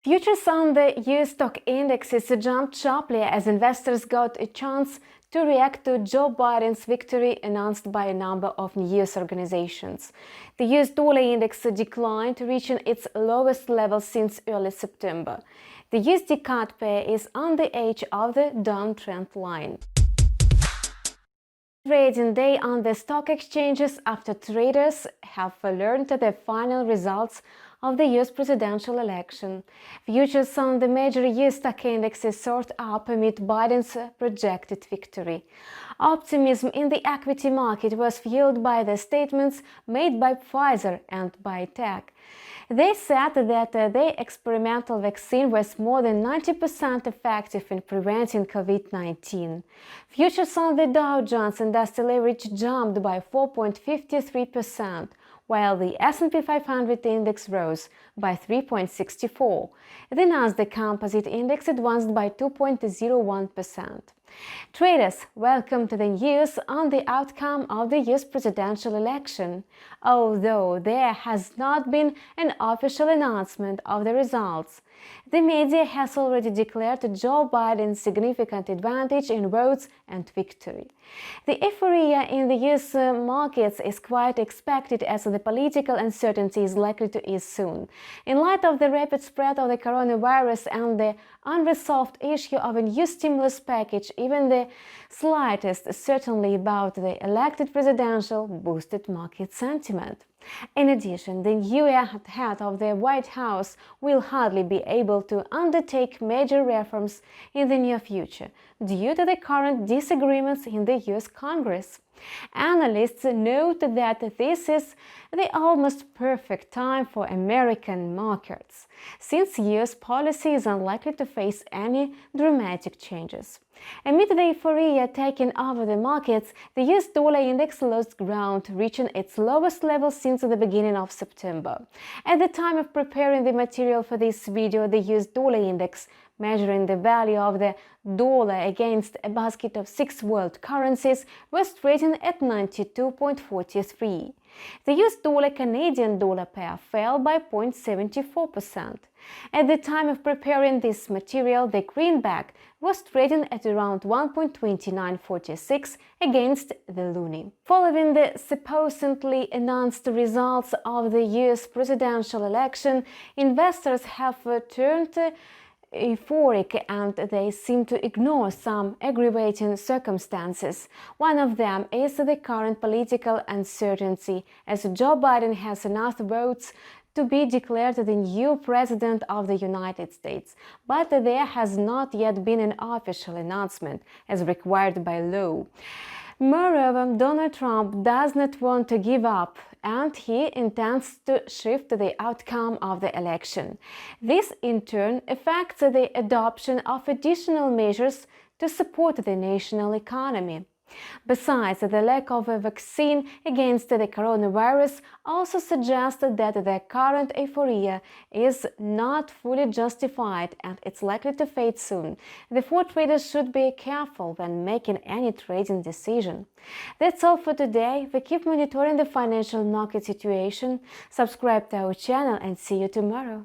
Futures on the US stock indexes jumped sharply as investors got a chance to react to Joe Biden's victory announced by a number of news organizations. The US dollar index declined, reaching its lowest level since early September. The USD CAD pair is on the edge of the downtrend line. Trading day on the stock exchanges after traders have learned the final results of the US presidential election. Futures on the major US stock indexes soared up amid Biden's projected victory. Optimism in the equity market was fueled by the statements made by Pfizer and BioNTech. They said that the experimental vaccine was more than 90% effective in preventing COVID-19. Futures on the Dow Jones Industrial Average jumped by 4.53%, while the S&P 500 index rose by 3.64%. The Nasdaq Composite Index advanced by 2.01%. Traders welcomed the news on the outcome of the US presidential election, although there has not been an official announcement of the results. The media has already declared Joe Biden's significant advantage in votes and victory. The euphoria in the US markets is quite expected as the political uncertainty is likely to ease soon. In light of the rapid spread of the coronavirus and the unresolved issue of a new stimulus package, even the slightest certainty about the elected presidential boosted market sentiment. In addition, the new head of the White House will hardly be able to undertake major reforms in the near future due to the current disagreements in the US Congress. Analysts note that this is the almost perfect time for American markets, since US policy is unlikely to face any dramatic changes. Amid the euphoria taking over the markets, the US dollar index lost ground, reaching its lowest level since the beginning of September. At the time of preparing the material for this video, the US dollar index, measuring the value of the dollar against a basket of 6 world currencies, was trading at 92.43. The US dollar-Canadian dollar pair fell by 0.74%. At the time of preparing this material, the greenback was trading at around 1.2946 against the loonie. Following the supposedly announced results of the US presidential election, investors have turned euphoric and they seem to ignore some aggravating circumstances. One of them is the current political uncertainty, as Joe Biden has enough votes to be declared the new president of the United States, but there has not yet been an official announcement as required by law. Moreover, Donald Trump does not want to give up, and he intends to shift the outcome of the election. This, in turn, affects the adoption of additional measures to support the national economy. Besides, the lack of a vaccine against the coronavirus also suggests that the current euphoria is not fully justified and it's likely to fade soon. Therefore, traders should be careful when making any trading decision. That's all for today. We keep monitoring the financial market situation. Subscribe to our channel and see you tomorrow.